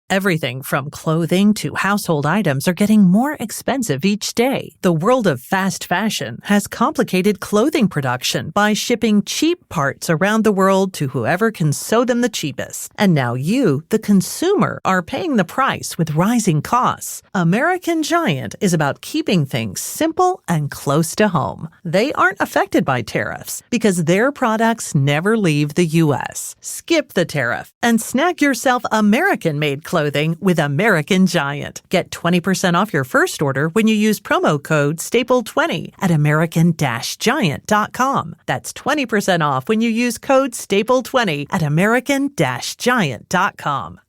Everything from clothing to household items are getting more expensive each day. The world of fast fashion has complicated clothing production by shipping cheap parts around the world to whoever can sew them the cheapest. And now you, the consumer, are paying the price with rising costs. American Giant is about keeping things simple and close to home. They aren't affected by tariffs because their products never leave the U.S. Skip the tariff and snag yourself American-made clothing with American Giant. Get 20% off your first order when you use promo code STAPLE20 at American-Giant.com. That's 20% off when you use code STAPLE20 at American-Giant.com.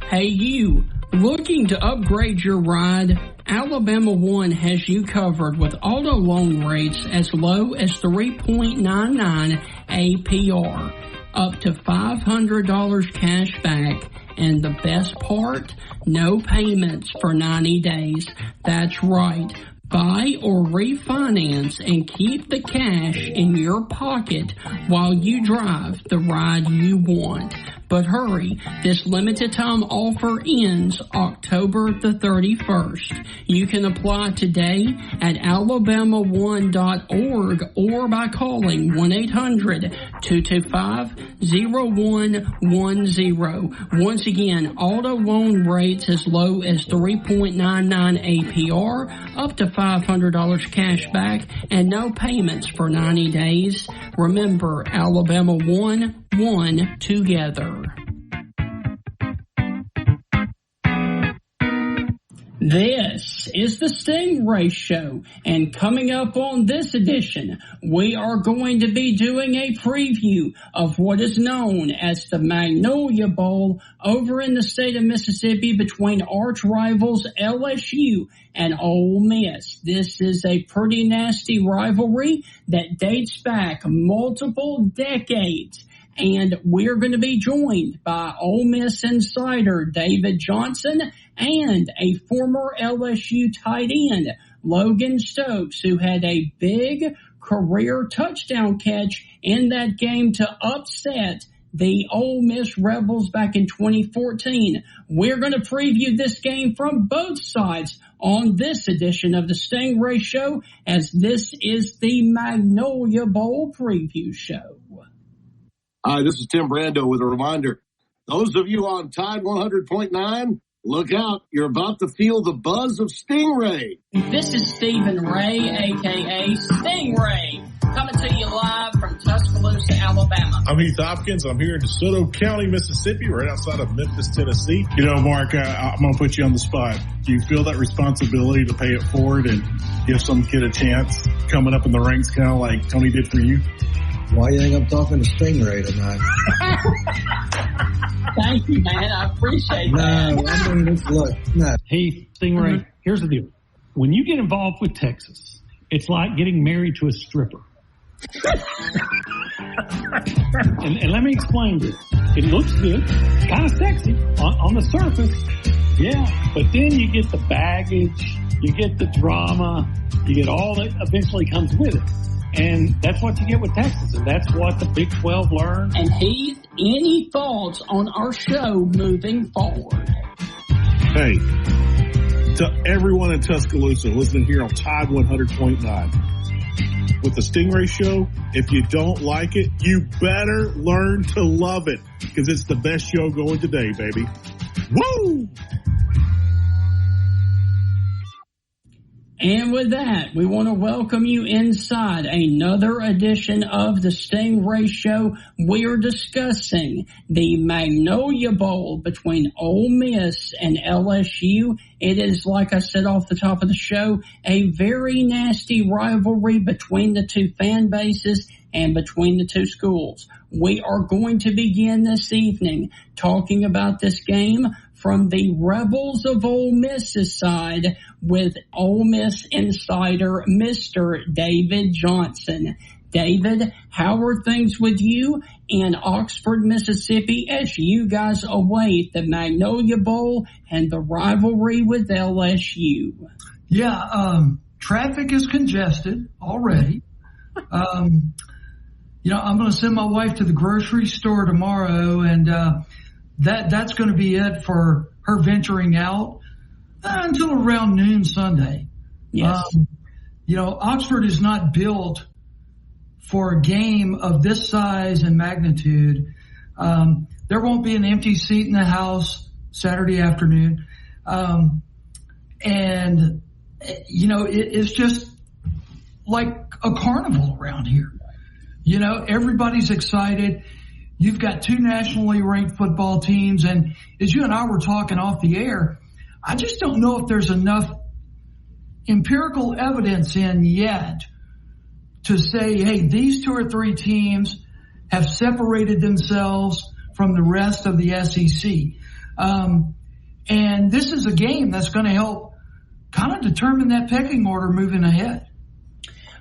Hey you, looking to upgrade your ride? Alabama One has you covered with auto loan rates as low as 3.99 APR, up to $500 cash back. And the best part, no payments for 90 days. That's right. Buy or refinance and keep the cash in your pocket while you drive the ride you want. But hurry, this limited time offer ends October the 31st. You can apply today at alabamaone.org or by calling 1-800-225-0110. Once again, auto loan rates as low as 3.99 APR, up to $500 cash back, and no payments for 90 days. Remember, Alabama One together. This is the Stingray Show, and coming up on this edition, we are going to be doing a preview of what is known as the Magnolia Bowl over in the state of Mississippi between arch rivals LSU and Ole Miss. This is a pretty nasty rivalry that dates back multiple decades. And we're going to be joined by Ole Miss insider David Johnson and a former LSU tight end, Logan Stokes, who had a big career touchdown catch in that game to upset the Ole Miss Rebels back in 2014. We're going to preview this game from both sides on this edition of the Stingray Show, as this is the Magnolia Bowl preview show. Hi, this is Tim Brando with a reminder. Those of you on Tide 100.9, look out. You're about to feel the buzz of Stingray. This is Stephen Ray, a.k.a. Stingray, coming to you live from Tuscaloosa, Alabama. I'm Heath Hopkins. I'm here in DeSoto County, Mississippi, right outside of Memphis, Tennessee. You know, Mark, I'm going to put you on the spot. Do you feel that responsibility to pay it forward and give some kid a chance coming up in the ranks, kind of like Tony did for you? Why do you think I'm talking to Stingray tonight? Thank you, man. I appreciate that. No, I mean, look, no. Hey, Stingray, here's the deal. When you get involved with Texas, it's like getting married to a stripper. and let me explain this. It looks good, kind of sexy on the surface. Yeah, but then you get the baggage, you get the drama, you get all that eventually comes with it. And that's what you get with Texas, and that's what the Big 12 learned. And Heath, any thoughts on our show moving forward? Hey, to everyone in Tuscaloosa listening here on Tide 100.9. With the Stingray Show, if you don't like it, you better learn to love it, because it's the best show going today, baby. Woo! And with that, we want to welcome you inside another edition of the Stingray Show. We are discussing the Magnolia Bowl between Ole Miss and LSU. It is, like I said off the top of the show, a very nasty rivalry between the two fan bases and between the two schools. We are going to begin this evening talking about this game from the Rebels of Ole Miss's side with Ole Miss insider Mr. David Johnson. David, how are things with you in Oxford, Mississippi, as you guys await the Magnolia Bowl and the rivalry with LSU? Yeah, traffic is congested already. I'm going to send my wife to the grocery store tomorrow, and that's going to be it for her venturing out until around noon Sunday. Yes. Oxford is not built for a game of this size and magnitude. There won't be an empty seat in the house Saturday afternoon. It's just like a carnival around here. Everybody's excited. You've got two nationally ranked football teams. And as you and I were talking off the air, I just don't know if there's enough empirical evidence in yet to say, hey, these two or three teams have separated themselves from the rest of the SEC. And this is a game that's going to help kind of determine that pecking order moving ahead.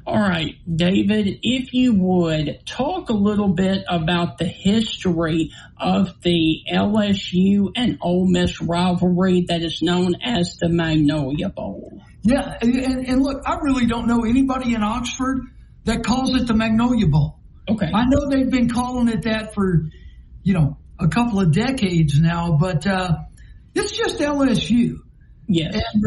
All right, David, if you would, talk a little bit about the history of the LSU and Ole Miss rivalry that is known as the Magnolia Bowl. Yeah, and look, I really don't know anybody in Oxford that calls it the Magnolia Bowl. Okay. I know they've been calling it that for, a couple of decades now, but it's just LSU. Yes. And,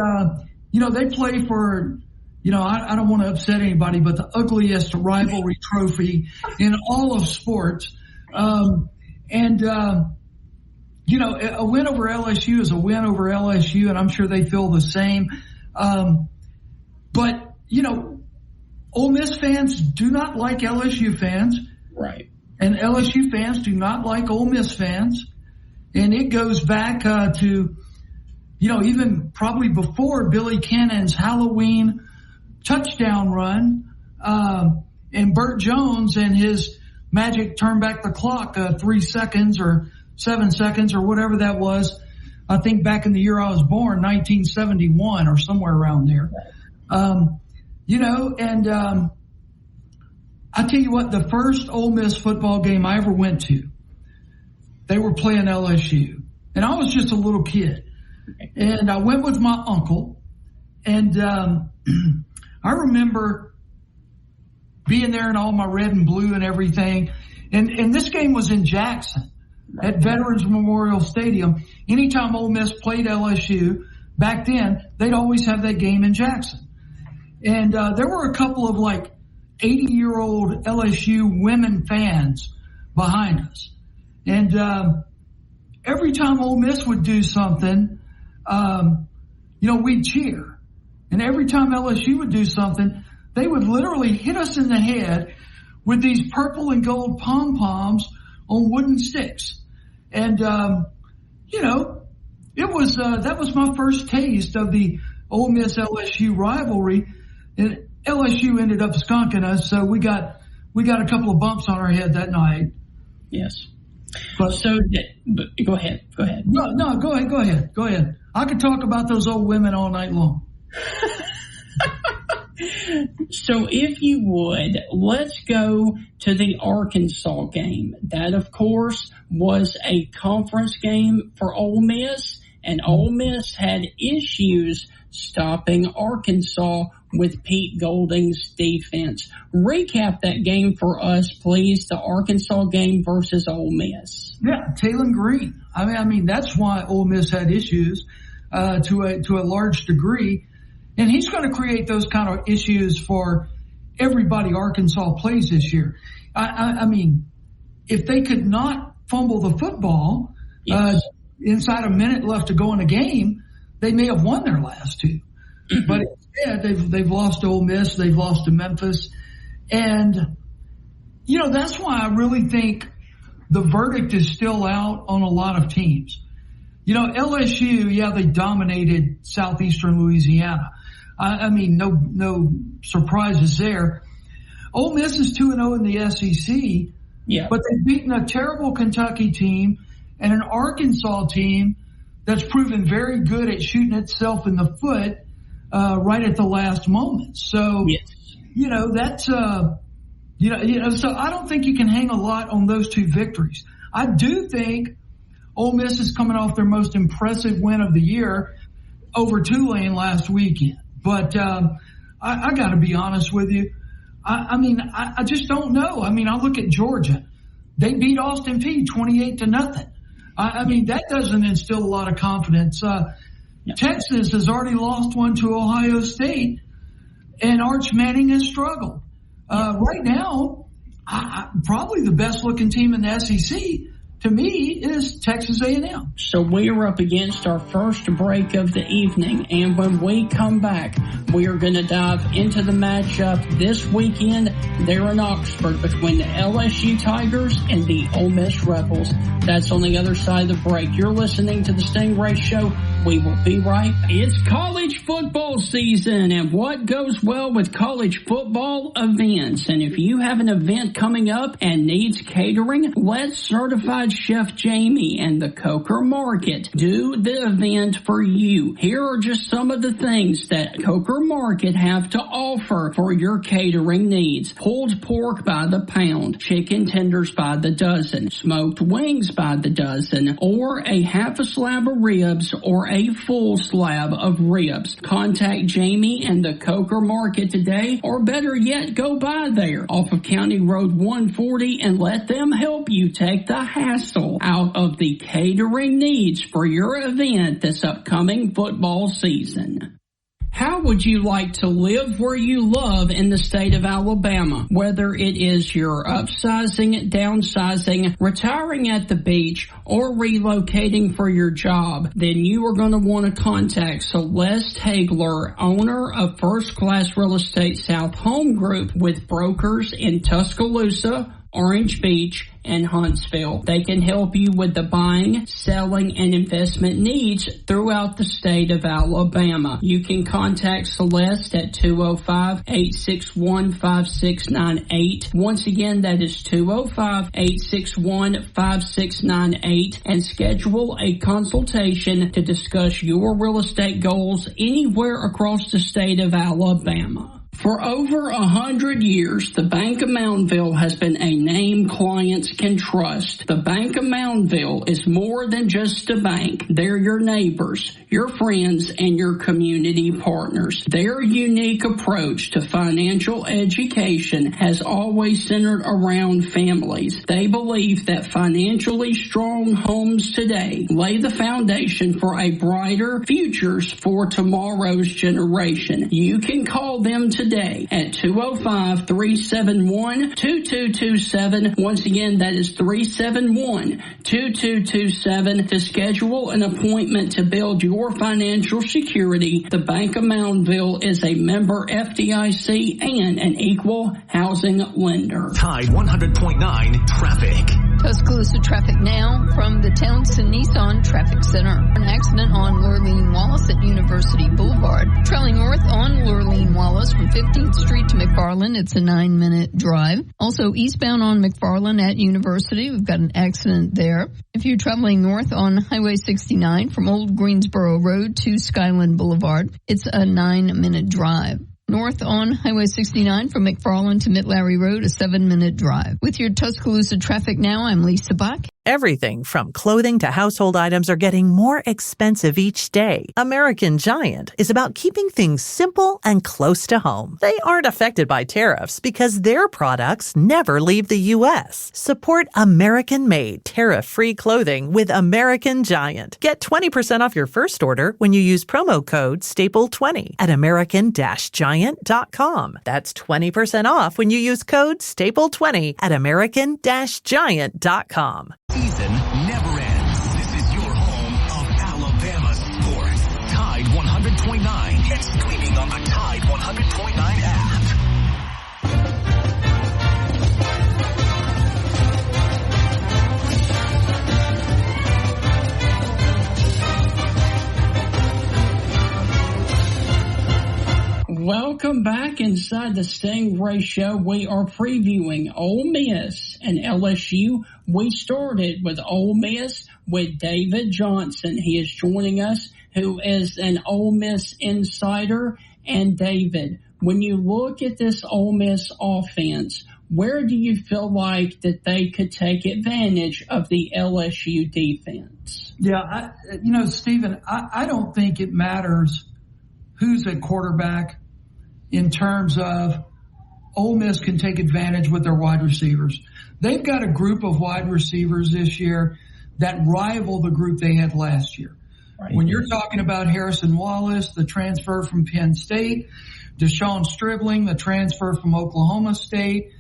they play for, I don't want to upset anybody, but the ugliest rivalry trophy in all of sports. A win over LSU is a win over LSU, and I'm sure they feel the same. But Ole Miss fans do not like LSU fans. Right. And LSU fans do not like Ole Miss fans. And it goes back to, even probably before Billy Cannon's Halloween touchdown run, and Burt Jones and his magic turn back the clock 3 seconds or 7 seconds or whatever that was. I think back in the year I was born, 1971 or somewhere around there. I tell you what, the first Ole Miss football game I ever went to, they were playing LSU. And I was just a little kid. And I went with my uncle. And I remember being there in all my red and blue and everything. And this game was in Jackson at Veterans Memorial Stadium. Anytime Ole Miss played LSU, back then, they'd always have that game in Jackson. And there were a couple of 80-year-old LSU women fans behind us. And every time Ole Miss would do something, we'd cheer. And every time LSU would do something, they would literally hit us in the head with these purple and gold pom-poms on wooden sticks. And, that was my first taste of the Ole Miss LSU rivalry. And LSU ended up skunking us, so we got a couple of bumps on our head that night. Yes. But go ahead. No, go ahead. I could talk about those old women all night long. So if you would, let's go to the Arkansas game. That, of course, was a conference game for Ole Miss, and Ole Miss had issues stopping Arkansas with Pete Golding's defense. Recap that game for us, please, the Arkansas game versus Ole Miss. Yeah, Taylon Green. I mean, that's why Ole Miss had issues to a large degree. And he's going to create those kind of issues for everybody Arkansas plays this year. I mean, if they could not fumble the football inside a minute left to go in a game, they may have won their last two. Mm-hmm. But instead, they've lost to Ole Miss, they've lost to Memphis. And, that's why I really think the verdict is still out on a lot of teams. LSU, they dominated southeastern Louisiana. I mean, no surprises there. Ole Miss is 2-0 in the SEC, but they've beaten a terrible Kentucky team and an Arkansas team that's proven very good at shooting itself in the foot right at the last moment. So, that's so I don't think you can hang a lot on those two victories. I do think Ole Miss is coming off their most impressive win of the year over Tulane last weekend. But I got to be honest with you. I just don't know. I mean, I look at Georgia. They beat Austin Peay 28-0. I mean, that doesn't instill a lot of confidence. Texas has already lost one to Ohio State, and Arch Manning has struggled. Right now, probably the best-looking team in the SEC, to me, is Texas A&M. So we are up against our first break of the evening, and when we come back, we are going to dive into the matchup this weekend there in Oxford between the LSU Tigers and the Ole Miss Rebels. That's on the other side of the break. You're listening to the Stingray Show. We will be right back. It's college football season, and what goes well with college football events? And if you have an event coming up and needs catering, let Certified Chef Jamie and the Coker Market do the event for you. Here are just some of the things that Coker Market have to offer for your catering needs. Pulled pork by the pound, chicken tenders by the dozen, smoked wings by the dozen, or a half a slab of ribs or a full slab of ribs. Contact Jamie and the Coker Market today, or better yet, go by there off of County Road 140 and let them help you take the hassle out of the catering needs for your event this upcoming football season. How would you like to live where you love in the state of Alabama? Whether it is you're upsizing, downsizing, retiring at the beach, or relocating for your job, then you are going to want to contact Celeste Hagler, owner of First Class Real Estate South Home Group, with brokers in Tuscaloosa, Orange Beach, and Huntsville. They can help you with the buying, selling, and investment needs throughout the state of Alabama. You can contact Celeste at 205-861-5698. Once again, that is 205-861-5698, and schedule a consultation to discuss your real estate goals anywhere across the state of Alabama. For over 100 years, the Bank of Moundville has been a name clients can trust. The Bank of Moundville is more than just a bank. They're your neighbors, your friends, and your community partners. Their unique approach to financial education has always centered around families. They believe that financially strong homes today lay the foundation for a brighter futures for tomorrow's generation. You can call them today at 205-371-2227. Once again, that is 371-2227 to schedule an appointment to build your financial security. The Bank of Moundville is a member FDIC and an equal housing lender. Tide 100.9 traffic. Tuscaloosa traffic now from the Townsend Nissan Traffic Center. An accident on Lurleen Wallace at University Boulevard. Trailing north on Lurleen Wallace from 15th Street to McFarland. It's a 9-minute drive. Also eastbound on McFarland at University. We've got an accident there. If you're traveling north on Highway 69 from Old Greensboro Road to Skyland Boulevard, it's a 9-minute drive. North on Highway 69 from McFarland to Mitt-Larry Road, a 7-minute drive. With your Tuscaloosa traffic now, I'm Lisa Bach. Everything from clothing to household items are getting more expensive each day. American Giant is about keeping things simple and close to home. They aren't affected by tariffs because their products never leave the U.S. Support American-made, tariff-free clothing with American Giant. Get 20% off your first order when you use promo code STAPLE20 at American-Giant.com. That's 20% off when you use code STAPLE20 at American-Giant.com. Season never ends. This is your home of Alabama sports. Tide 100.9 and streaming on the Tide 100.9 app. Welcome back inside the Stingray Show. We are previewing Ole Miss and LSU. We started with Ole Miss with David Johnson. He is joining us, who is an Ole Miss insider. And David, when you look at this Ole Miss offense, where do you feel like that they could take advantage of the LSU defense? Yeah, Stephen, I don't think it matters who's at quarterback in terms of Ole Miss can take advantage with their wide receivers. They've got a group of wide receivers this year that rival the group they had last year. Right. When you're talking about Harrison Wallace, the transfer from Penn State, Deshaun Stribling, the transfer from Oklahoma State,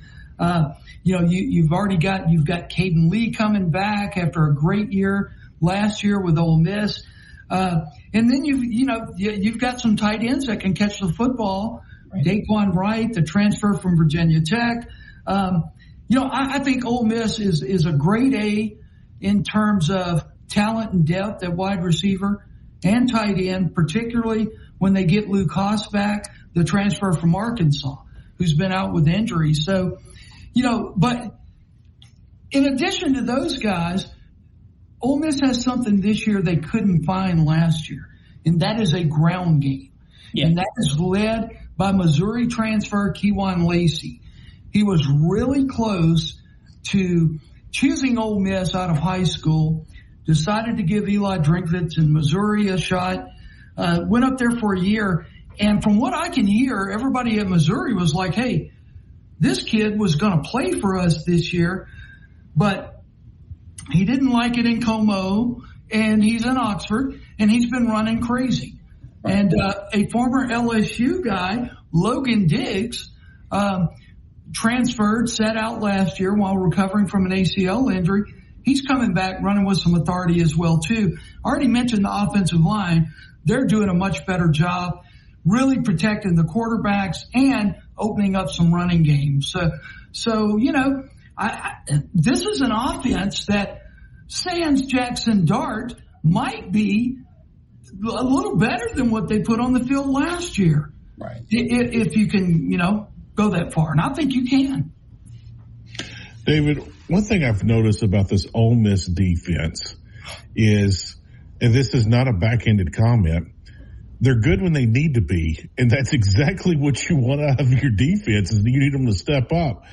you've got Caden Lee coming back after a great year last year with Ole Miss. And then you've got some tight ends that can catch the football. Right. Daquan Wright, the transfer from Virginia Tech. I think Ole Miss is a grade A in terms of talent and depth at wide receiver and tight end, particularly when they get Luke Haas back, the transfer from Arkansas, who's been out with injuries. So, but in addition to those guys, Ole Miss has something this year they couldn't find last year, and that is a ground game. Yeah. And that is led by Missouri transfer Kewan Lacey. He was really close to choosing Ole Miss out of high school, decided to give Eli Drinkwitz in Missouri a shot, went up there for a year. And from what I can hear, everybody at Missouri was like, hey, this kid was going to play for us this year, but he didn't like it in Como, and he's in Oxford, and he's been running crazy. And a former LSU guy, Logan Diggs, transferred, sat out last year while recovering from an ACL injury. He's coming back running with some authority as well, too. I already mentioned the offensive line. They're doing a much better job really protecting the quarterbacks and opening up some running games. So this is an offense that sans Jackson Dart might be a little better than what they put on the field last year. Right. If you can, go that far. And I think you can. David, one thing I've noticed about this Ole Miss defense is, and this is not a backhanded comment, they're good when they need to be. And that's exactly what you want out of your defense, is you need them to step up.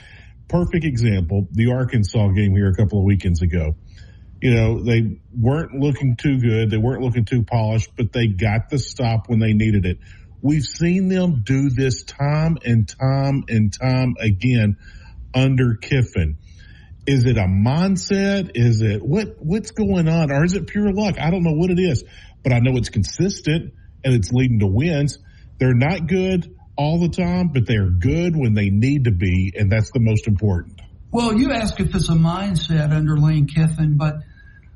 Perfect example, the Arkansas game here a couple of weekends ago. They weren't looking too good. They weren't looking too polished, but they got the stop when they needed it. We've seen them do this time and time and time again under Kiffin. Is it a mindset? Is it what's going on? Or is it pure luck? I don't know what it is, but I know it's consistent and it's leading to wins. They're not good all the time, but they're good when they need to be, and that's the most important. Well, you ask if it's a mindset under Lane Kiffin, but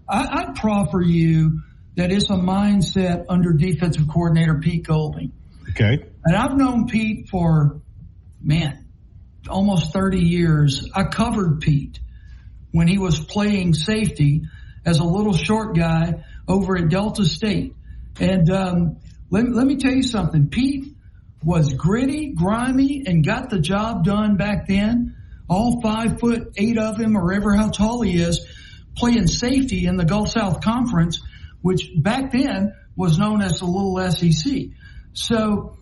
I'd proffer you that it's a mindset under defensive coordinator Pete Golding. Okay. And I've known Pete for, almost 30 years. I covered Pete when he was playing safety as a little short guy over at Delta State. And let me tell you something. Pete was gritty, grimy, and got the job done back then. All 5'8" of him, or ever how tall he is, playing safety in the Gulf South Conference, which back then was known as the Little SEC. So,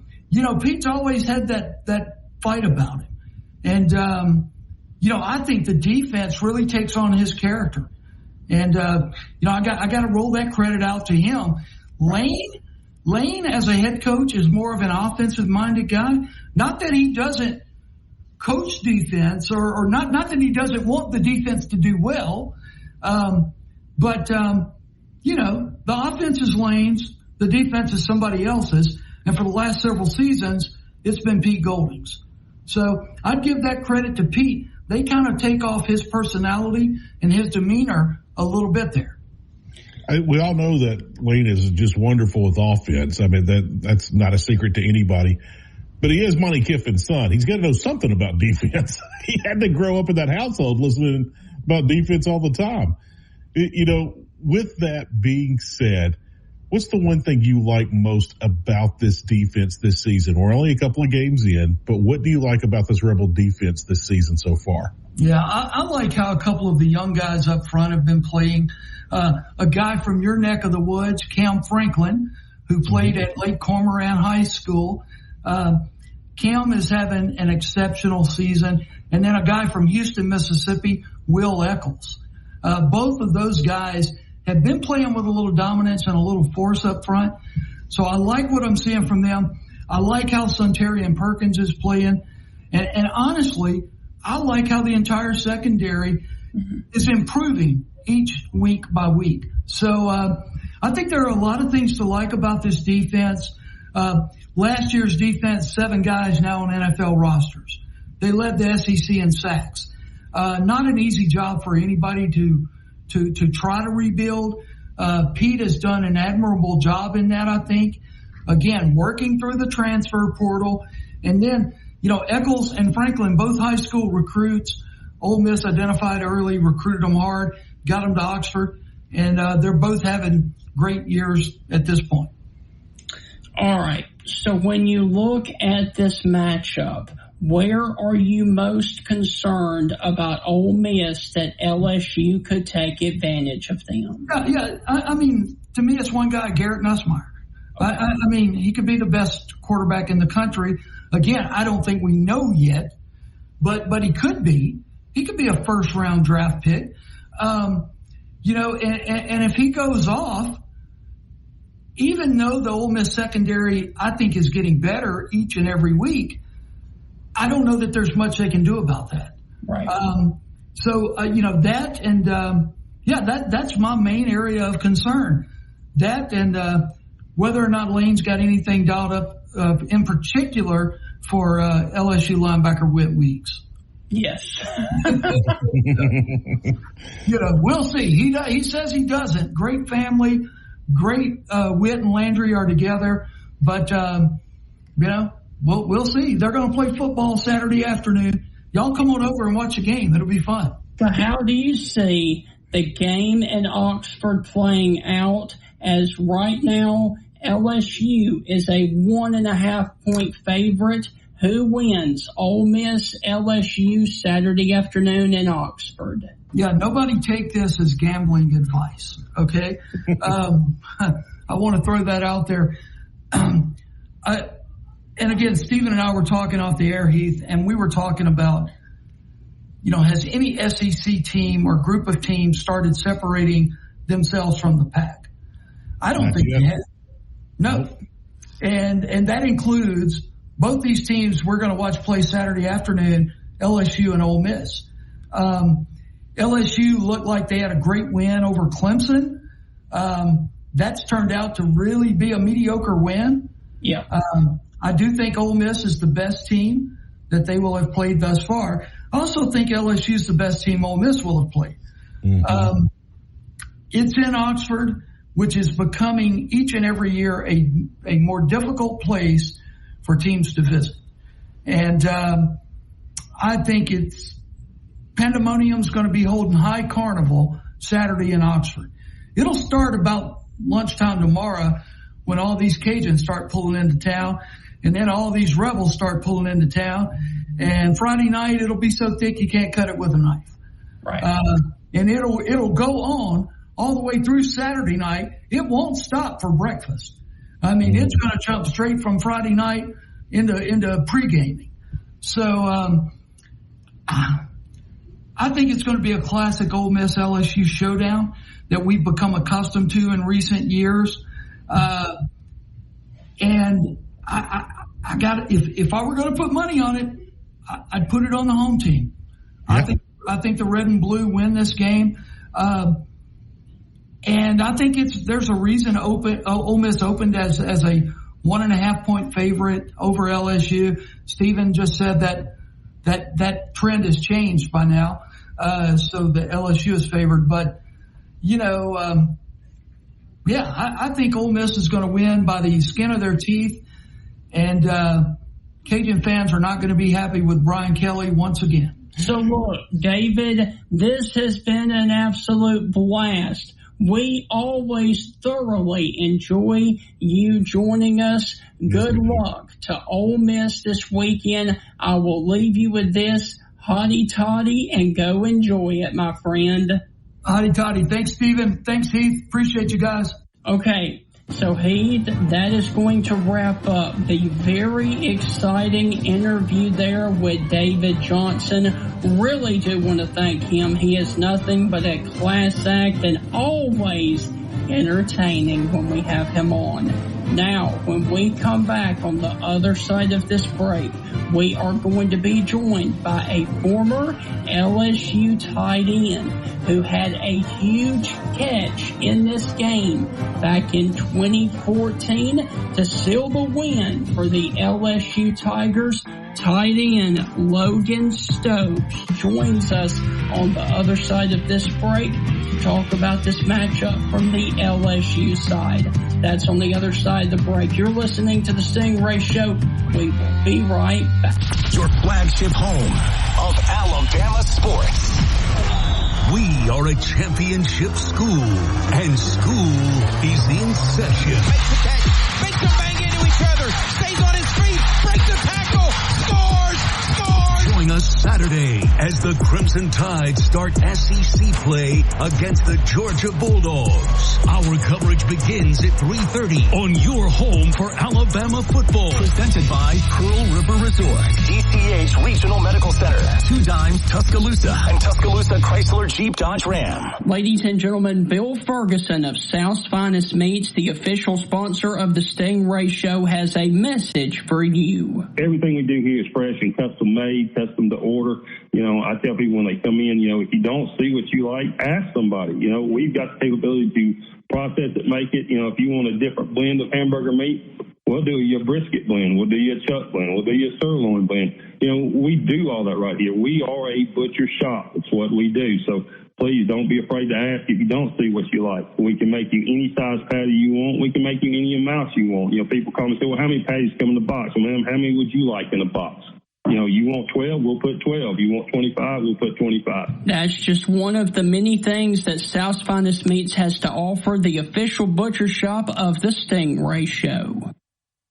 Pete's always had that fight about him. And, I think the defense really takes on his character. And, I got to roll that credit out to him. Lane as a head coach is more of an offensive minded guy. Not that he doesn't coach defense or not that he doesn't want the defense to do well. But the offense is Lane's, the defense is somebody else's. And for the last several seasons, it's been Pete Golding's. So I'd give that credit to Pete. They kind of take off his personality and his demeanor a little bit there. We all know that Lane is just wonderful with offense. I mean, that's not a secret to anybody. But he is Monty Kiffin's son. He's got to know something about defense. He had to grow up in that household listening about defense all the time. With that being said, what's the one thing you like most about this defense this season? We're only a couple of games in, but what do you like about this Rebel defense this season so far? Yeah, I like how a couple of the young guys up front have been playing. A guy from your neck of the woods, Cam Franklin, who played at Lake Cormorant High School. Cam is having an exceptional season. And then a guy from Houston, Mississippi, Will Eccles. Both of those guys have been playing with a little dominance and a little force up front. So I like what I'm seeing from them. I like how Suntarian Perkins is playing. And honestly, I like how the entire secondary is improving each week by week. So I think there are a lot of things to like about this defense. Last year's defense, 7 guys now on NFL rosters. They led the SEC in sacks. Not an easy job for anybody to try to rebuild. Pete has done an admirable job in that, I think. Again, working through the transfer portal. And then, Eccles and Franklin, both high school recruits. Ole Miss identified early, recruited them hard, got them to Oxford, and they're both having great years at this point. All right. So when you look at this matchup, where are you most concerned about Ole Miss that LSU could take advantage of them? Yeah. I mean, to me, it's one guy, Garrett Nussmeier. I mean, he could be the best quarterback in the country. Again, I don't think we know yet, but he could be. He could be a first-round draft pick. And if he goes off, even though the Ole Miss secondary, I think, is getting better each and every week, I don't know that there's much they can do about that. Right. That and, that's my main area of concern. That and whether or not Lane's got anything dialed up in particular for LSU linebacker Whit Weeks. Yes. We'll see. He says he doesn't. Great family, great Whit and Landry are together, but we'll see. They're going to play football Saturday afternoon. Y'all come on over and watch a game. It'll be fun. So how do you see the game in Oxford playing out? As right now, LSU is a 1.5-point favorite. Who wins? Ole Miss, LSU, Saturday afternoon in Oxford. Yeah, nobody take this as gambling advice, okay? I want to throw that out there. And again, Stephen and I were talking off the air, Heath, and we were talking about, has any SEC team or group of teams started separating themselves from the pack? I don't think they have. No. And that includes both these teams we're going to watch play Saturday afternoon, LSU and Ole Miss. LSU looked like they had a great win over Clemson. That's turned out to really be a mediocre win. Yeah. I do think Ole Miss is the best team that they will have played thus far. I also think LSU is the best team Ole Miss will have played. Mm-hmm. It's in Oxford, which is becoming each and every year a more difficult place for teams to visit. And I think Pandemonium's going to be holding high carnival Saturday in Oxford. It'll start about lunchtime tomorrow when all these Cajuns start pulling into town, and then all these Rebels start pulling into town. And Friday night, it'll be so thick you can't cut it with a knife. Right. And it'll go on all the way through Saturday night. It won't stop for breakfast. I mean, it's going to jump straight from Friday night into pre-gaming. So I think it's going to be a classic Ole Miss LSU showdown that we've become accustomed to in recent years. And I got if I were going to put money on it, I'd put it on the home team. Yeah. I think the red and blue win this game. And I think there's a reason Ole Miss opened as a 1.5-point favorite over LSU. Stephen just said that trend has changed by now. So the LSU is favored, but I think Ole Miss is going to win by the skin of their teeth, and Cajun fans are not going to be happy with Brian Kelly once again. So look, David, this has been an absolute blast. We always thoroughly enjoy you joining us. Good luck to Ole Miss this weekend. I will leave you with this, hotty toddy, and go enjoy it, my friend. Hotty toddy. Thanks, Stephen. Thanks, Heath. Appreciate you guys. Okay. So, Heath, that is going to wrap up the very exciting interview there with David Johnson. Really do want to thank him. He is nothing but a class act and always entertaining when we have him on. Now, when we come back on the other side of this break, we are going to be joined by a former LSU tight end who had a huge catch in this game back in 2014 to seal the win for the LSU Tigers. Tight end Logan Stokes joins us on the other side of this break to talk about this matchup from the LSU side. That's on the other side of the break. You're listening to the Stingray Show. We will be right back. Your flagship home of Alabama sports. We are a championship school, and school is in session. Makes the catch, makes them bang into each other, stays on his feet, breaks the tackle, scores! Join us Saturday as the Crimson Tide start SEC play against the Georgia Bulldogs. Our coverage begins at 3:30 on your home for Alabama football. Presented by Pearl River Resort, DCH Regional Medical Center, 2 Dimes Tuscaloosa, and Tuscaloosa Chrysler Jeep Dodge Ram. Ladies and gentlemen, Bill Ferguson of South's Finest Meats, the official sponsor of the Stingray Show, has a message for you. Everything we do here is fresh and custom made, custom to order. You know, I tell people when they come in, if you don't see what you like, ask somebody. We've got the capability to process it, make it. If you want a different blend of hamburger meat, we'll do your brisket blend. We'll do your chuck blend. We'll do your sirloin blend. We do all that right here. We are a butcher shop. It's what we do. So please don't be afraid to ask if you don't see what you like. We can make you any size patty you want. We can make you any amount you want. People call me and say, well, how many patties come in the box? Well, ma'am, how many would you like in a box? You want 12, we'll put 12. You want 25, we'll put 25. That's just one of the many things that South's Finest Meats has to offer, the official butcher shop of the Stingray Show.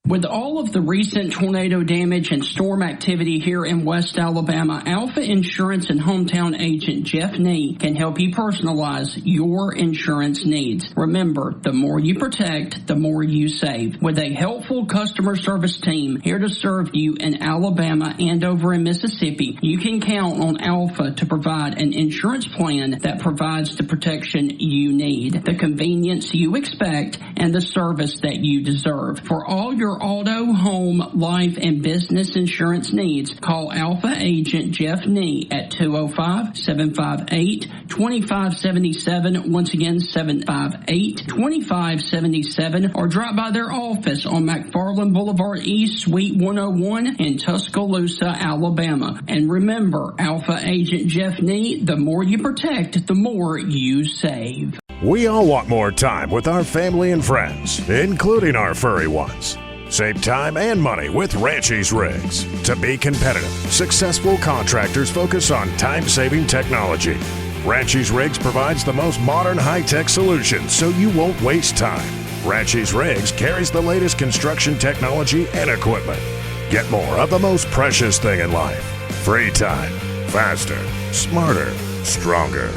With all of the recent tornado damage and storm activity here in West Alabama, Alpha Insurance and hometown agent Jeff Nee can help you personalize your insurance needs. Remember, the more you protect, the more you save. With a helpful customer service team here to serve you in Alabama and over in Mississippi, you can count on Alpha to provide an insurance plan that provides the protection you need, the convenience you expect, and the service that you deserve. For all your auto, home, life, and business insurance needs, call Alpha Agent Jeff Nee at 205-758-2577. Once again, 758-2577, or drop by their office on McFarland Boulevard East, Suite 101 in Tuscaloosa, Alabama. And remember, Alpha Agent Jeff Nee, the more you protect, the more you save. We all want more time with our family and friends, including our furry ones. Save time and money with Ranchi's Rigs. To be competitive, successful contractors focus on time-saving technology. Ranchi's Rigs provides the most modern high-tech solutions so you won't waste time. Ranchi's Rigs carries the latest construction technology and equipment. Get more of the most precious thing in life. Free time. Faster. Smarter. Stronger.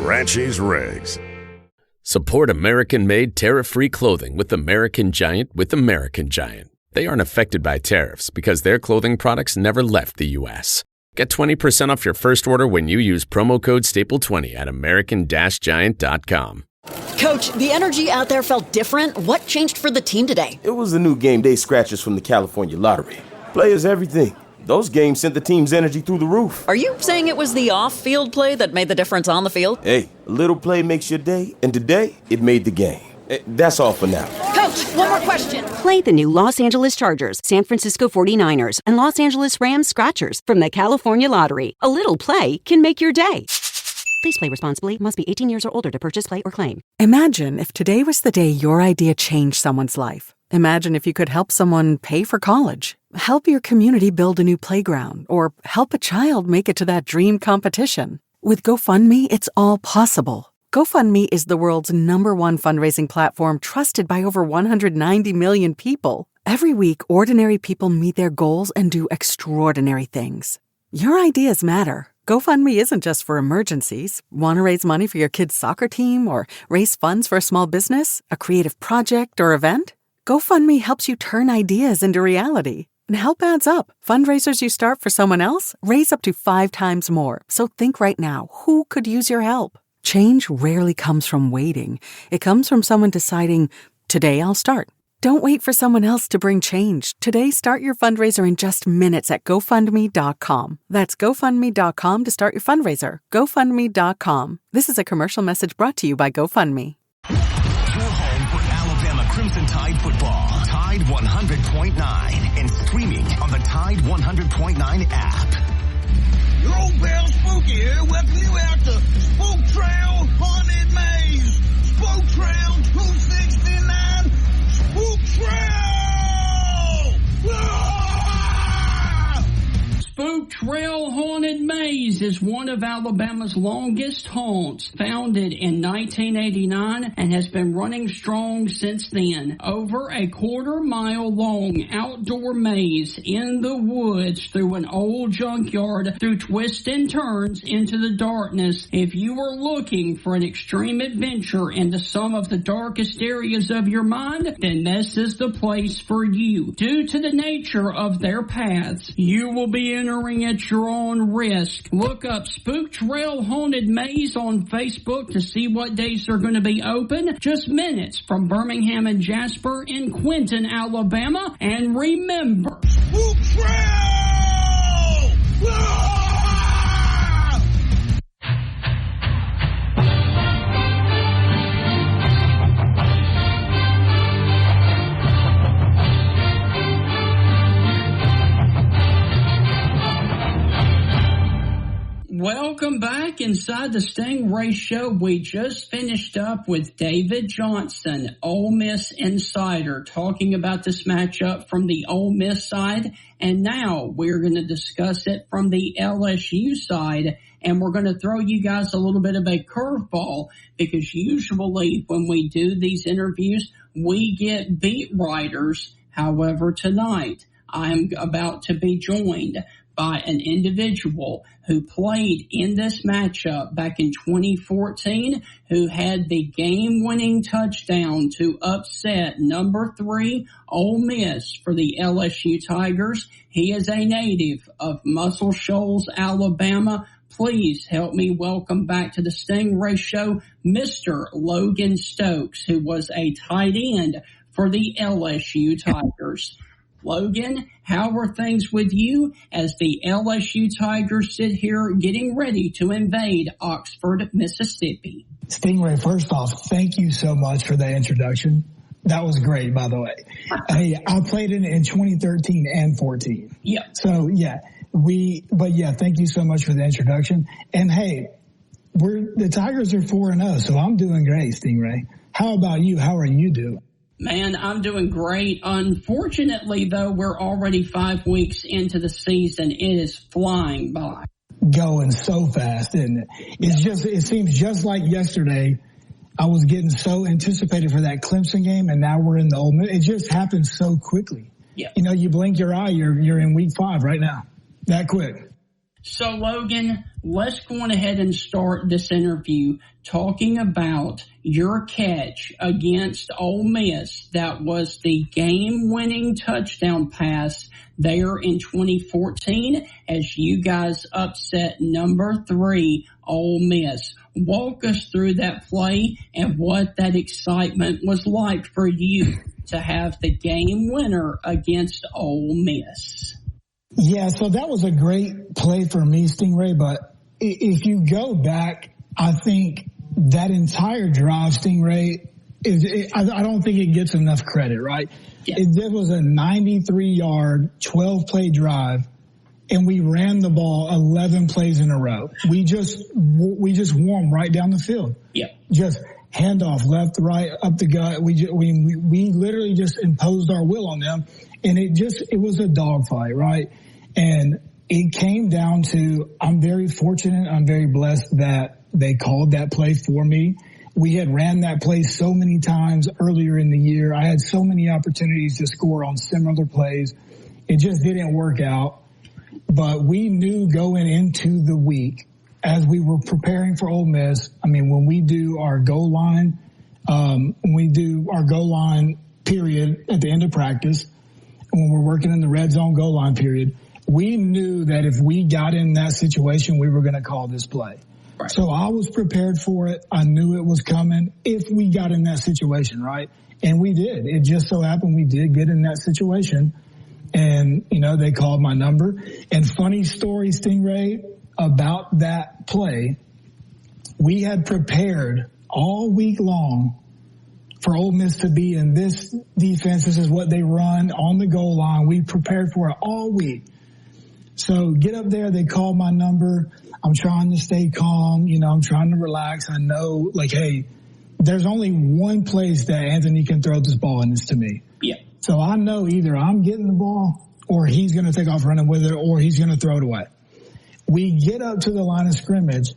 Ranchi's Rigs. Support American-made tariff-free clothing with American Giant with American Giant. They aren't affected by tariffs because their clothing products never left the U.S. Get 20% off your first order when you use promo code STAPLE20 at american-giant.com. Coach, the energy out there felt different. What changed for the team today? It was the new game day scratchers from the California Lottery. Players everything. Those games sent the team's energy through the roof. Are you saying it was the off-field play that made the difference on the field? Hey, a little play makes your day, and today, it made the game. That's all for now. Coach, one more question. Play the new Los Angeles Chargers, San Francisco 49ers, and Los Angeles Rams Scratchers from the California Lottery. A little play can make your day. Please play responsibly. Must be 18 years or older to purchase, play, or claim. Imagine if today was the day your idea changed someone's life. Imagine if you could help someone pay for college, help your community build a new playground, or help a child make it to that dream competition. With GoFundMe, it's all possible. GoFundMe is the world's #1 fundraising platform trusted by over 190 million people. Every week, ordinary people meet their goals and do extraordinary things. Your ideas matter. GoFundMe isn't just for emergencies. Want to raise money for your kid's soccer team or raise funds for a small business, a creative project, or event? GoFundMe helps you turn ideas into reality. And help adds up. Fundraisers you start for someone else raise up to 5 times more. So think right now, who could use your help? Change rarely comes from waiting. It comes from someone deciding, today I'll start. Don't wait for someone else to bring change. Today, start your fundraiser in just minutes at GoFundMe.com. That's GoFundMe.com to start your fundraiser. GoFundMe.com. This is a commercial message brought to you by GoFundMe. Your home for Alabama Crimson Tide football. Tide 100.9 and streaming on the Tide 100.9 app. Your old pal Spooky here, welcome you out to Spook Trail Haunted Maze. Spook Trail 269. Spook Trail! Spook Trail Haunted Maze is one of Alabama's longest haunts, founded in 1989 and has been running strong since then. Over a quarter-mile long outdoor maze in the woods through an old junkyard, through twists and turns into the darkness. If you are looking for an extreme adventure into some of the darkest areas of your mind, then this is the place for you. Due to the nature of their paths, you will be entering at your own risk. Look up Spook Trail Haunted Maze on Facebook to see what days are going to be open. Just minutes from Birmingham and Jasper in Quinton, Alabama. And remember, Spook Trail! Welcome back inside the Stingray Show. We just finished up with David Johnson, Ole Miss Insider, talking about this matchup from the Ole Miss side. And now we're going to discuss it from the LSU side. And we're going to throw you guys a little bit of a curveball, because usually when we do these interviews, we get beat writers. However, tonight I'm about to be joined by an individual who played in this matchup back in 2014, who had the game-winning touchdown to upset number 3 Ole Miss for the LSU Tigers. He is a native of Muscle Shoals, Alabama. Please help me welcome back to the Stingray Show, Mr. Logan Stokes, who was a tight end for the LSU Tigers. Logan, how are things with you as the LSU Tigers sit here getting ready to invade Oxford, Mississippi? Stingray, first off, thank you so much for that introduction. That was great, by the way. Hey, I played in 2013 and 14. Yeah. So, thank you so much for the introduction. And hey, the Tigers are 4-0, so I'm doing great, Stingray. How about you? How are you doing? Man, I'm doing great. Unfortunately, though, we're already 5 weeks into the season. It is flying by. Going so fast, isn't it? It seems just like yesterday. I was getting so anticipated for that Clemson game, and now we're in the Ole Miss. It just happens so quickly. Yeah. You know, you blink your eye, you're in week 5 right now. That quick. So, Logan, let's go on ahead and start this interview talking about your catch against Ole Miss. That was the game-winning touchdown pass there in 2014 as you guys upset number 3 Ole Miss. Walk us through that play and what that excitement was like for you to have the game winner against Ole Miss. Yeah, so that was a great play for me, Stingray, but if you go back, I think that entire drive, Stingray, I don't think it gets enough credit, right? Yeah. It was a 93-yard, 12-play drive, and we ran the ball 11 plays in a row. We just warmed right down the field. Yeah. Just handoff left, right, up the gut. We literally just imposed our will on them, and it was a dogfight, right? And it came down to, I'm very fortunate, I'm very blessed that they called that play for me. We had ran that play so many times earlier in the year. I had so many opportunities to score on similar plays. It just didn't work out. But we knew going into the week, as we were preparing for Ole Miss, I mean, when we do our goal line period at the end of practice, when we're working in the red zone goal line period, we knew that if we got in that situation, we were going to call this play. Right. So I was prepared for it. I knew it was coming if we got in that situation, right? And we did. It just so happened we did get in that situation. And, they called my number. And funny story, Stingray, about that play, we had prepared all week long for Ole Miss to be in this defense. This is what they run on the goal line. We prepared for it all week. So get up there. They called my number. I'm trying to stay calm. I'm trying to relax. I know, hey, there's only one place that Anthony can throw this ball, and it's to me. Yeah. So I know either I'm getting the ball or he's going to take off running with it or he's going to throw it away. We get up to the line of scrimmage,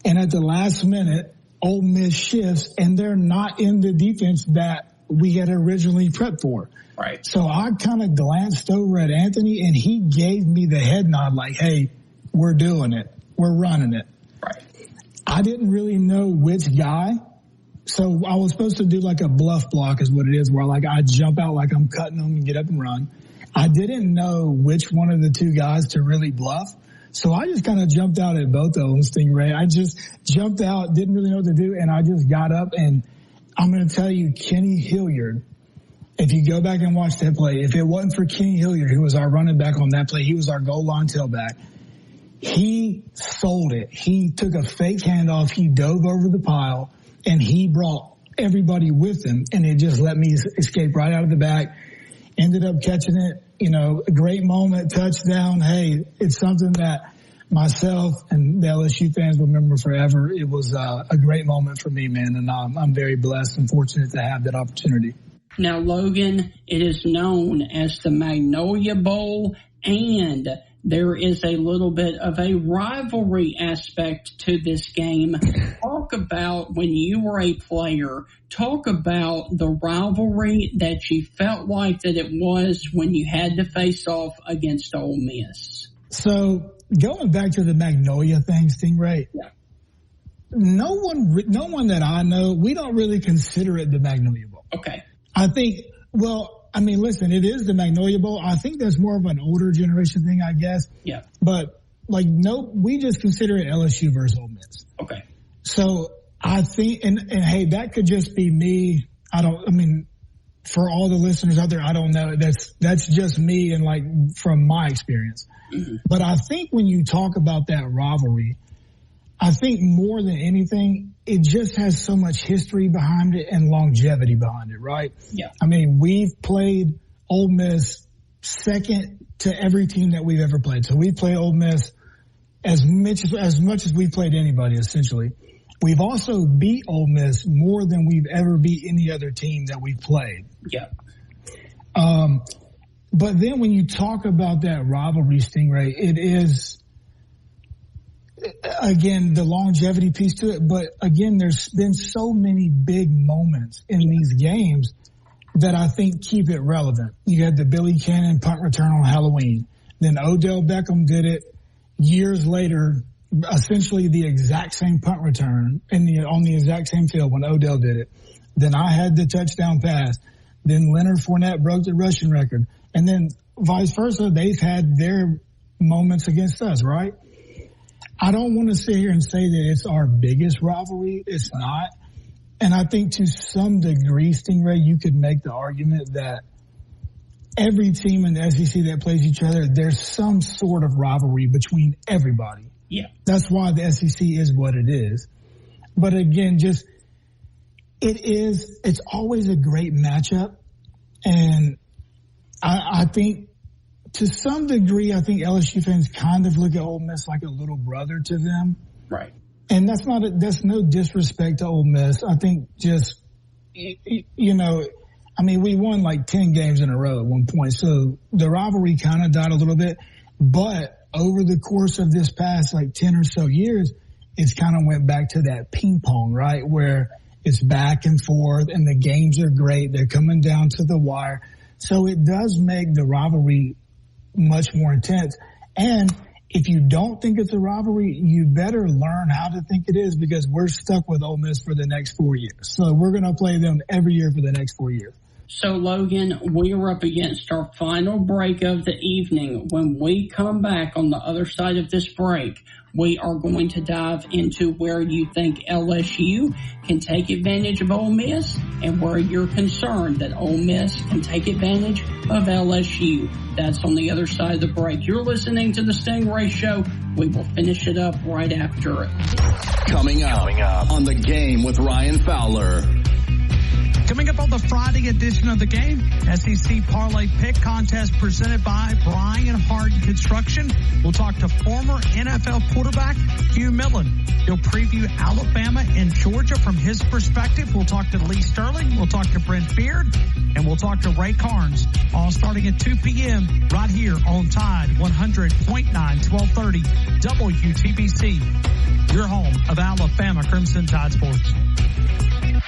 and at the last minute, Ole Miss shifts, and they're not in the defense that we had originally prepped for. Right. So I kind of glanced over at Anthony, and he gave me the head nod like, hey, we're doing it. We're running it. Right. I didn't really know which guy. So I was supposed to do like a bluff block is what it is, where I jump out like I'm cutting them and get up and run. I didn't know which one of the two guys to really bluff. So I just kind of jumped out at both of them, Stingray. I just jumped out, didn't really know what to do, and I just got up. And I'm going to tell you, Kenny Hilliard, if you go back and watch that play, if it wasn't for Kenny Hilliard, who was our running back on that play, he was our goal line tailback. He sold it. He took a fake handoff. He dove over the pile, and he brought everybody with him, and it just let me escape right out of the back. Ended up catching it, a great moment, touchdown. Hey, it's something that myself and the LSU fans will remember forever. It was a great moment for me, man, and I'm very blessed and fortunate to have that opportunity. Now, Logan, it is known as the Magnolia Bowl, and there is a little bit of a rivalry aspect to this game. Talk about when you were a player, talk about the rivalry that you felt like that it was when you had to face off against Ole Miss. So going back to the Magnolia thing, Stingray, yeah. No one that I know, we don't really consider it the Magnolia Bowl. Okay. I think, listen, it is the Magnolia Bowl. I think that's more of an older generation thing, I guess. Yeah. But, we just consider it LSU versus Ole Miss. Okay. So I think, and hey, that could just be me. For all the listeners out there, I don't know. That's just me and from my experience. Mm-hmm. But I think when you talk about that rivalry, I think more than anything, it just has so much history behind it and longevity behind it, right? Yeah. We've played Ole Miss second to every team that we've ever played. So we played Ole Miss as much as we've played anybody, essentially. We've also beat Ole Miss more than we've ever beat any other team that we've played. Yeah. But then when you talk about that rivalry, Stingray, it is, again, the longevity piece to it. But again, there's been so many big moments in these games that I think keep it relevant. You had the Billy Cannon punt return on Halloween. Then Odell Beckham did it years later, essentially the exact same punt return on the exact same field when Odell did it. Then I had the touchdown pass. Then Leonard Fournette broke the rushing record. And then vice versa, they've had their moments against us, right? I don't want to sit here and say that it's our biggest rivalry. It's not. And I think to some degree, Stingray, you could make the argument that every team in the SEC that plays each other, there's some sort of rivalry between everybody. Yeah. That's why the SEC is what it is. But again, it's always a great matchup. And I think to some degree, I think LSU fans kind of look at Ole Miss like a little brother to them. Right. And that's no disrespect to Ole Miss. I think we won 10 games in a row at one point. So the rivalry kind of died a little bit. But over the course of this past 10 or so years, it's kind of went back to that ping pong, right? Where it's back and forth and the games are great. They're coming down to the wire. So it does make the rivalry much more intense. And if you don't think it's a rivalry, you better learn how to think it is, because we're stuck with Ole Miss for the next 4 years. So we're going to play them every year for the next 4 years. So, Logan, we are up against our final break of the evening. When we come back on the other side of this break, we are going to dive into where you think LSU can take advantage of Ole Miss and where you're concerned that Ole Miss can take advantage of LSU. That's on the other side of the break. You're listening to the Stingray Show. We will finish it up right after it. Coming up on The Game with Ryan Fowler. Coming up on the Friday edition of The Game, SEC Parlay Pick Contest presented by Brian Hart Construction. We'll talk to former NFL quarterback Hugh Millen. He'll preview Alabama and Georgia from his perspective. We'll talk to Lee Sterling. We'll talk to Brent Beard. And we'll talk to Ray Carnes, all starting at 2 p.m. right here on Tide 100.9, 1230 WTBC, your home of Alabama Crimson Tide Sports.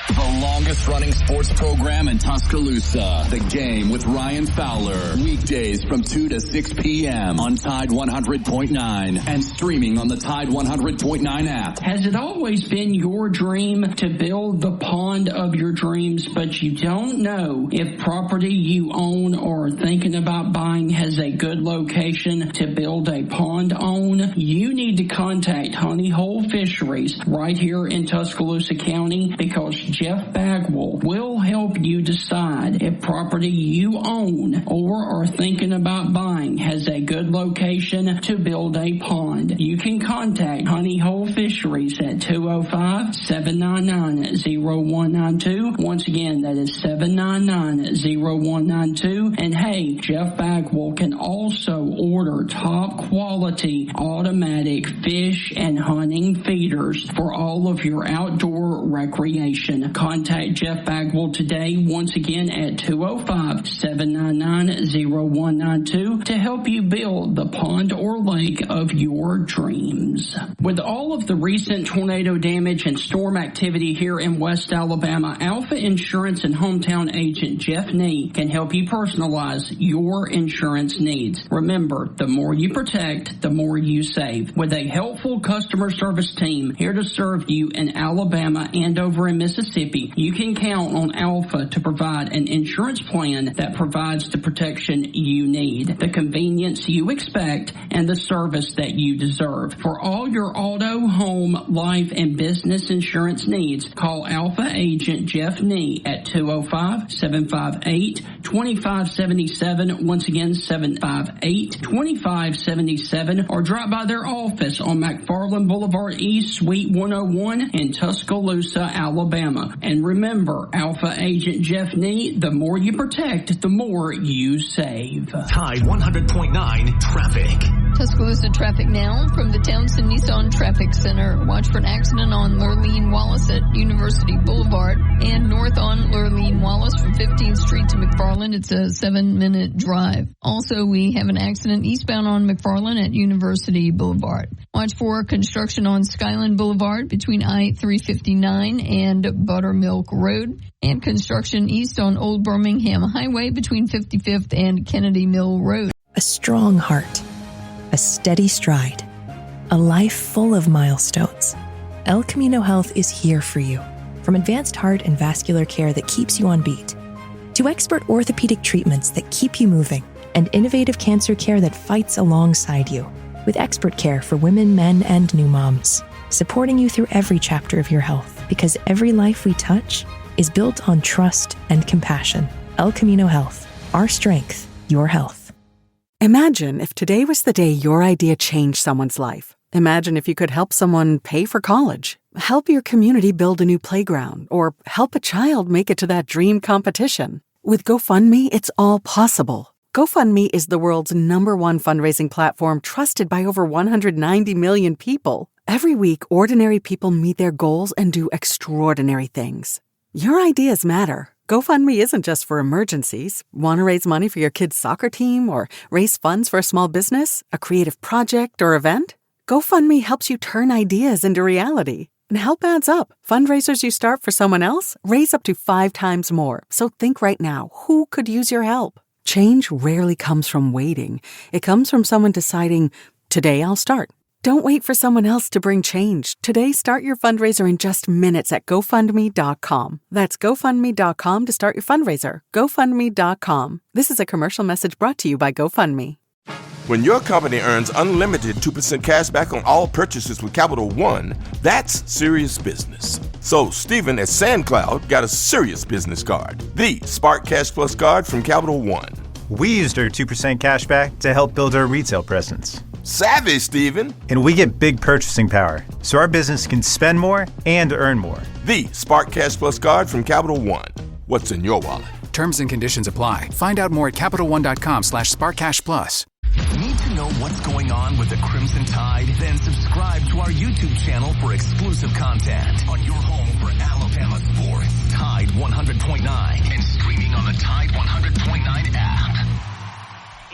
The longest running sports program in Tuscaloosa. The Game with Ryan Fowler. Weekdays from 2 to 6 p.m. on Tide 100.9 and streaming on the Tide 100.9 app. Has it always been your dream to build the pond of your dreams, but you don't know if property you own or are thinking about buying has a good location to build a pond on? You need to contact Honey Hole Fisheries right here in Tuscaloosa County, because Jeff Bagwell will help you decide if property you own or are thinking about buying has a good location to build a pond. You can contact Honey Hole Fisheries at 205-799-0192. Once again, that is 799-0192. And hey, Jeff Bagwell can also order top quality automatic fish and hunting feeders for all of your outdoor recreation. Contact Jeff Bagwell today, once again at 205-799-0192 to help you build the pond or lake of your dreams. With all of the recent tornado damage and storm activity here in West Alabama, Alpha Insurance and hometown agent Jeff Nee can help you personalize your insurance needs. Remember, the more you protect, the more you save. With a helpful customer service team here to serve you in Alabama and over in Mississippi, you can count on Alpha to provide an insurance plan that provides the protection you need, the convenience you expect, and the service that you deserve. For all your auto, home, life, and business insurance needs, call Alpha agent Jeff Nee at 205-758-2577. Once again, 758-2577, or drop by their office on McFarland Boulevard East, Suite 101 in Tuscaloosa, Alabama. And remember, Alpha agent Jeff Nee, the more you protect, the more you save. Tide 100.9 traffic. Tuscaloosa traffic now from the Townsend Nissan Traffic Center. Watch for an accident on Lurleen Wallace at University Boulevard and north on Lurleen Wallace from 15th Street to McFarland. It's a 7-minute drive. Also, we have an accident eastbound on McFarland at University Boulevard. Watch for construction on Skyland Boulevard between I-359 and Buttermilk Road, and construction east on Old Birmingham Highway between 55th and Kennedy Mill Road. A strong heart, a steady stride, a life full of milestones. El Camino Health is here for you. From advanced heart and vascular care that keeps you on beat, to expert orthopedic treatments that keep you moving, and innovative cancer care that fights alongside you, with expert care for women, men, and new moms, supporting you through every chapter of your health, because every life we touch is built on trust and compassion. El Camino Health, our strength, your health. Imagine if today was the day your idea changed someone's life. Imagine if you could help someone pay for college, help your community build a new playground, or help a child make it to that dream competition. With GoFundMe, it's all possible. GoFundMe is the world's #1 fundraising platform trusted by over 190 million people. Every week, ordinary people meet their goals and do extraordinary things. Your ideas matter. GoFundMe isn't just for emergencies. Want to raise money for your kid's soccer team or raise funds for a small business, a creative project, or event? GoFundMe helps you turn ideas into reality. And help adds up. Fundraisers you start for someone else raise up to 5 times more. So think right now, who could use your help? Change rarely comes from waiting. It comes from someone deciding, today I'll start. Don't wait for someone else to bring change. Today, start your fundraiser in just minutes at GoFundMe.com. That's GoFundMe.com to start your fundraiser. GoFundMe.com. This is a commercial message brought to you by GoFundMe. When your company earns unlimited 2% cash back on all purchases with Capital One, that's serious business. So Stephen at SandCloud got a serious business card, the Spark Cash Plus card from Capital One. We used our 2% cash back to help build our retail presence. Savvy, Stephen. And we get big purchasing power, so our business can spend more and earn more. The Spark Cash Plus card from Capital One. What's in your wallet? Terms and conditions apply. Find out more at CapitalOne.com/SparkCashPlus. Need to know what's going on with the Crimson Tide? Then subscribe to our YouTube channel for exclusive content on your home for Alabama sports. Tide 100.9 and streaming on the Tide 100.9 app.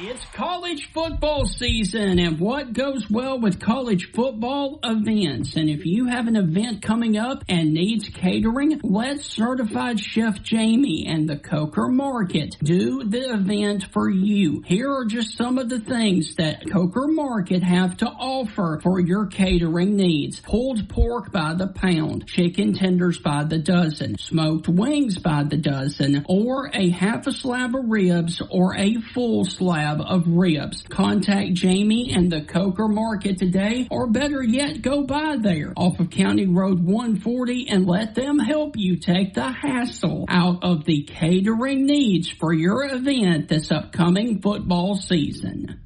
It's college football season, and what goes well with college football? Events. And if you have an event coming up and needs catering, let Certified Chef Jamie and the Coker Market do the event for you. Here are just some of the things that Coker Market have to offer for your catering needs. Pulled pork by the pound, chicken tenders by the dozen, smoked wings by the dozen, or a half a slab of ribs or a full slab of ribs. Contact Jamie and the Coker Market today, or better yet, go by there off of County Road 140 and let them help you take the hassle out of the catering needs for your event this upcoming football season.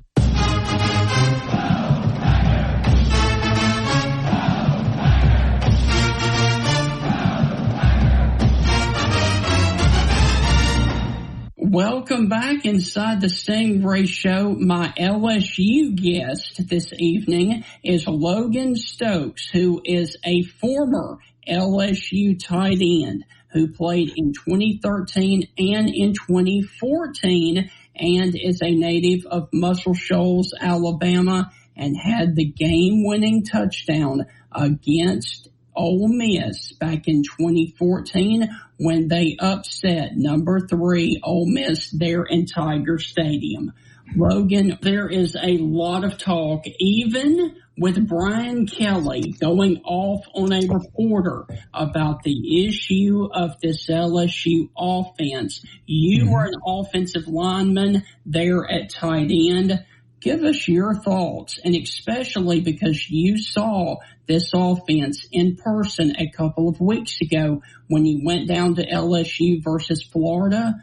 Welcome back inside the Stingray Show. My LSU guest this evening is Logan Stokes, who is a former LSU tight end who played in 2013 and in 2014 and is a native of Muscle Shoals, Alabama, and had the game-winning touchdown against Ole Miss back in 2014 when they upset number 3 Ole Miss there in Tiger Stadium. Logan, there is a lot of talk, even with Brian Kelly going off on a reporter about the issue of this LSU offense. You were an offensive lineman there at tight end. Give us your thoughts, and especially because you saw this offense in person a couple of weeks ago when you went down to LSU versus Florida.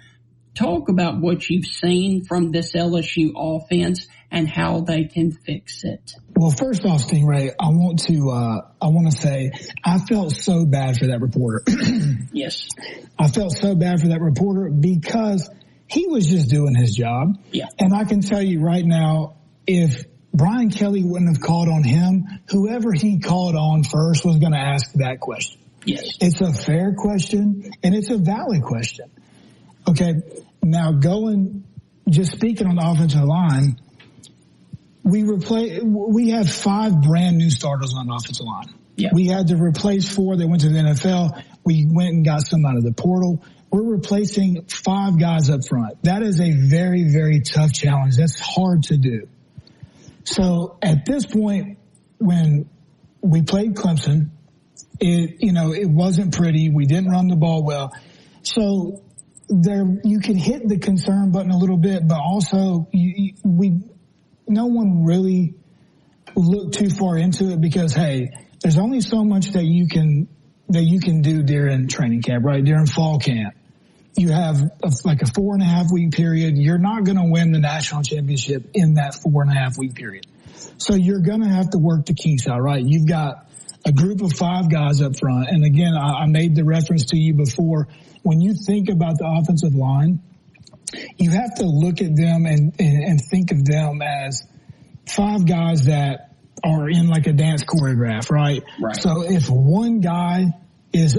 Talk about what you've seen from this LSU offense and how they can fix it. Well, first off, Stingray, I want to say I felt so bad for that reporter. Yes. I felt so bad for that reporter because he was just doing his job. Yeah. And I can tell you right now, if Brian Kelly wouldn't have called on him, whoever he called on first was going to ask that question. Yes. It's a fair question, and it's a valid question. Okay, now just speaking on the offensive line, we had 5 brand new starters on the offensive line. Yeah. We had to replace 4 that went to the NFL. We went and got some out of the portal. We're replacing 5 guys up front. That is a very, very tough challenge. That's hard to do. So at this point, when we played Clemson, it wasn't pretty. We didn't run the ball well. So you can hit the concern button a little bit, but also no one really looked too far into it because, hey, there's only so much that you can do during training camp, right? During fall camp. You have like a 4.5 week period. You're not going to win the national championship in that 4.5 week period. So you're going to have to work the kinks out, right? You've got a group of 5 guys up front. And again, I made the reference to you before. When you think about the offensive line, you have to look at them and think of them as 5 guys that are in like a dance choreograph, right? So if one guy is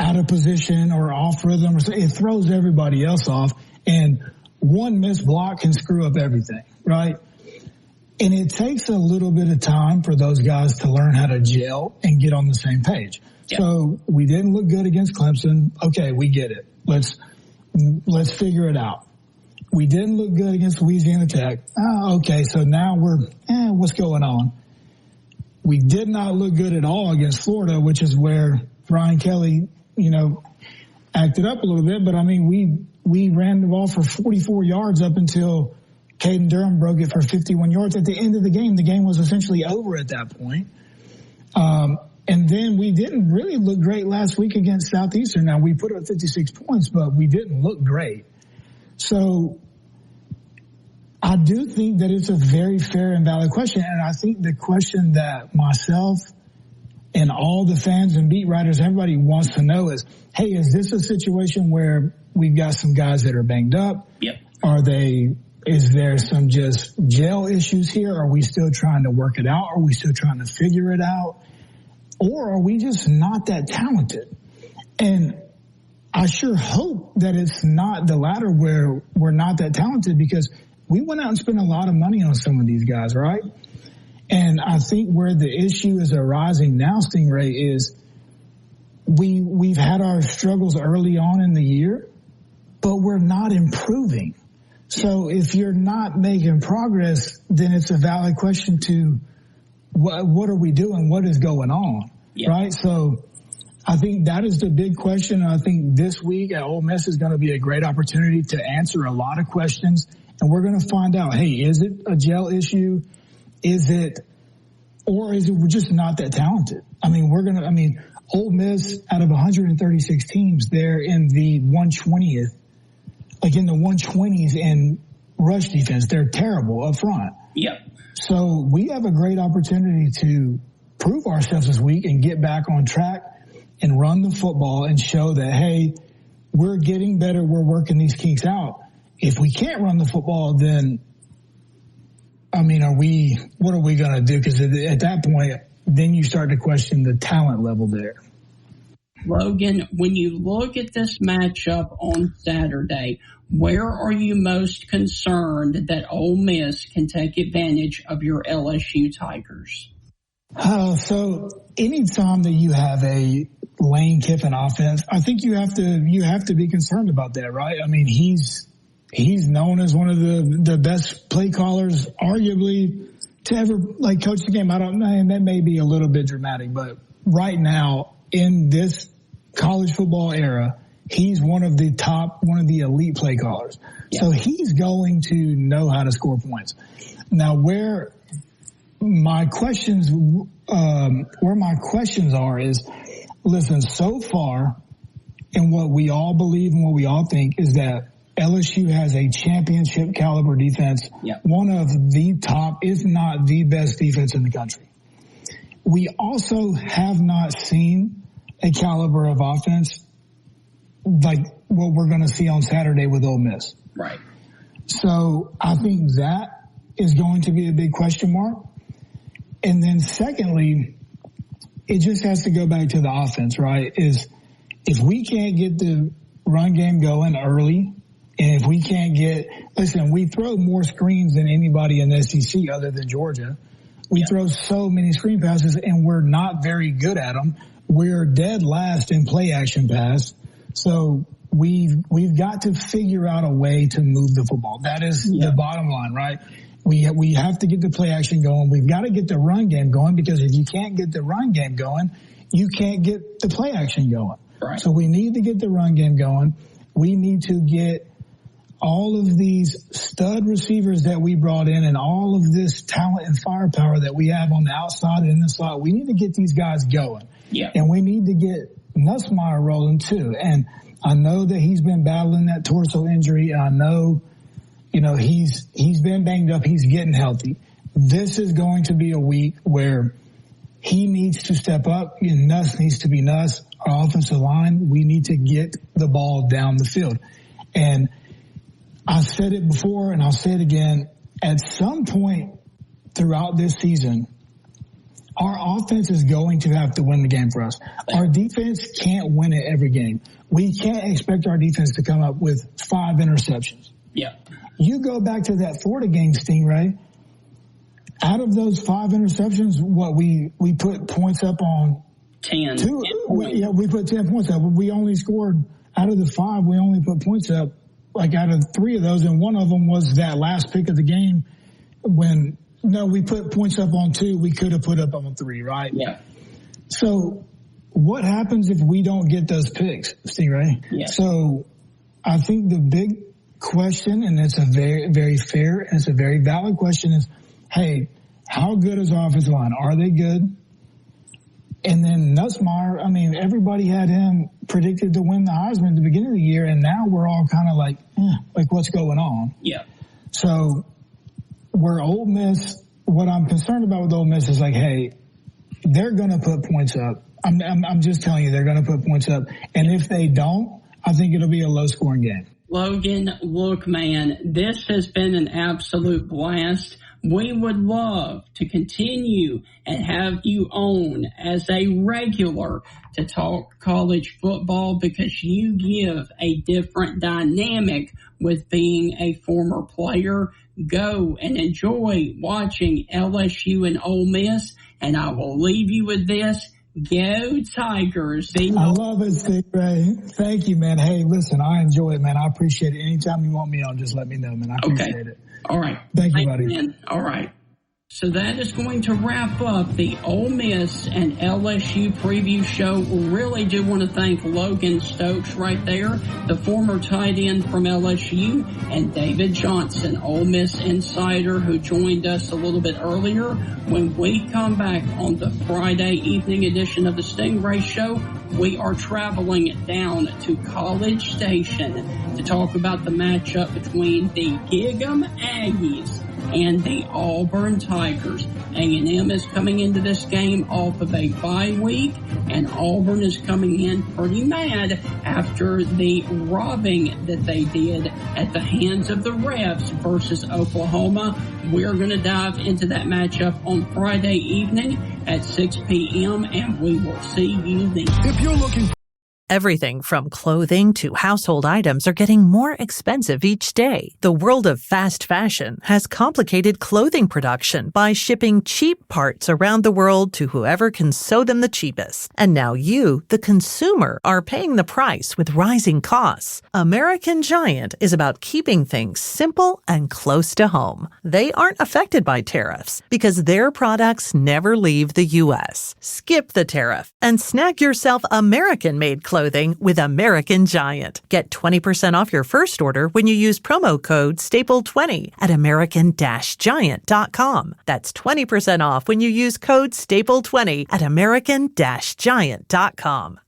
out of position or off rhythm, or it throws everybody else off, and one missed block can screw up everything, right? And it takes a little bit of time for those guys to learn how to gel and get on the same page. Yeah. So we didn't look good against Clemson. Okay, we get it. Let's figure it out. We didn't look good against Louisiana Tech. Okay, so now what's going on? We did not look good at all against Florida, which is where Brian Kelly, acted up a little bit. But, I mean, we ran the ball for 44 yards up until Caden Durham broke it for 51 yards. At the end of the game was essentially over at that point. And then we didn't really look great last week against Southeastern. Now, we put up 56 points, but we didn't look great. So I do think that it's a very fair and valid question. And I think the question that myself and all the fans and beat writers, everybody wants to know is, hey, is this a situation where we've got some guys that are banged up? Yep. Is there some just gel issues here? Are we still trying to work it out? Are we still trying to figure it out? Or are we just not that talented? And I sure hope that it's not the latter where we're not that talented, because we went out and spent a lot of money on some of these guys, right? And I think where the issue is arising now, Stingray, is we've had our struggles early on in the year, but we're not improving. So if you're not making progress, then it's a valid question to what are we doing? What is going on? Yeah. Right? So I think that is the big question. I think this week at Ole Miss is going to be a great opportunity to answer a lot of questions. And we're going to find out, hey, is it a gel issue? Or is it we're just not that talented? I mean, Ole Miss, out of 136 teams, they're in the 120th, like in the 120s in rush defense. They're terrible up front. Yep. So we have a great opportunity to prove ourselves this week and get back on track and run the football and show that, hey, we're getting better. We're working these kinks out. If we can't run the football, then, what are we going to do? Because at that point, then you start to question the talent level there. Logan, when you look at this matchup on Saturday, where are you most concerned that Ole Miss can take advantage of your LSU Tigers? So anytime that you have a Lane Kiffin offense, I think you have to be concerned about that, right? I mean, he's known as one of the best play callers, arguably, to ever coach the game. I don't know, and that may be a little bit dramatic, but right now in this college football era, he's one of the elite play callers. Yeah. So he's going to know how to score points. Now, where my questions are is, listen, so far, and what we all believe and what we all think is that LSU has a championship caliber defense, one of the top, if not the best defense in the country. We also have not seen a caliber of offense like what we're going to see on Saturday with Ole Miss. Right. So I think that is going to be a big question mark. And then secondly, it just has to go back to the offense, right? Is if we can't get the run game going early, and if we can't we throw more screens than anybody in the SEC other than Georgia. We throw so many screen passes, and we're not very good at them. We're dead last in play action pass. So we've got to figure out a way to move the football. That is the bottom line, right? We have to get the play action going. We've got to get the run game going, because if you can't get the run game going, you can't get the play action going. Right. So we need to get the run game going. We need to get all of these stud receivers that we brought in and all of this talent and firepower that we have on the outside and in the slot. We need to get these guys going. Yeah. And we need to get Nussmeier rolling too. And I know that he's been battling that torso injury. I know, he's been banged up. He's getting healthy. This is going to be a week where he needs to step up and Nuss needs to be Nuss. Our offensive line, we need to get the ball down the field. And I said it before and I'll say it again. At some point throughout this season, our offense is going to have to win the game for us. Our defense can't win it every game. We can't expect our defense to come up with 5 interceptions. Yeah. You go back to that Florida game, Stingray. Out of those 5 interceptions, we put points up on 10. We put 10 points up. We only scored out of the 5. We only put points up out of 3 of those, and one of them was that last pick of the game when No, we put points up on 2. We could have put up on 3, right? Yeah. So what happens if we don't get those picks, Stingray? Yeah. So I think the big question, and it's a very, very fair and it's a very valid question, is, hey, how good is our offensive line? Are they good? And then Nussmeier, I mean, everybody had him predicted to win the Heisman at the beginning of the year, and now we're all kind of like what's going on? Yeah. So where Ole Miss, what I'm concerned about with Ole Miss is like, hey, they're going to put points up. I'm just telling you, they're going to put points up. And if they don't, I think it'll be a low-scoring game. Logan, look, man, this has been an absolute blast. We would love to continue and have you on as a regular to talk college football because you give a different dynamic with being a former player. Go and enjoy watching LSU and Ole Miss, and I will leave you with this. Go Tigers. I love it, Stingray. Thank you, man. Hey, listen, I enjoy it, man. I appreciate it. Anytime you want me on, just let me know, man. I appreciate it. All right. Thank you, buddy. Man. All right. So that is going to wrap up the Ole Miss and LSU preview show. We really do want to thank Logan Stokes right there, the former tight end from LSU, and David Johnson, Ole Miss insider, who joined us a little bit earlier. When we come back on the Friday evening edition of the Stingray Show, we are traveling down to College Station to talk about the matchup between the Gig'em Aggies and the Auburn Tigers. A&M is coming into this game off of a bye week, and Auburn is coming in pretty mad after the robbing that they did at the hands of the refs versus Oklahoma. We're going to dive into that matchup on Friday evening at 6 p.m., and we will see you then. If you're looking Everything from clothing to household items are getting more expensive each day. The world of fast fashion has complicated clothing production by shipping cheap parts around the world to whoever can sew them the cheapest. And now you, the consumer, are paying the price with rising costs. American Giant is about keeping things simple and close to home. They aren't affected by tariffs because their products never leave the U.S. Skip the tariff and snag yourself American-made clothing with American Giant. Get 20% off your first order when you use promo code STAPLE20 at American-Giant.com. That's 20% off when you use code STAPLE20 at American-Giant.com.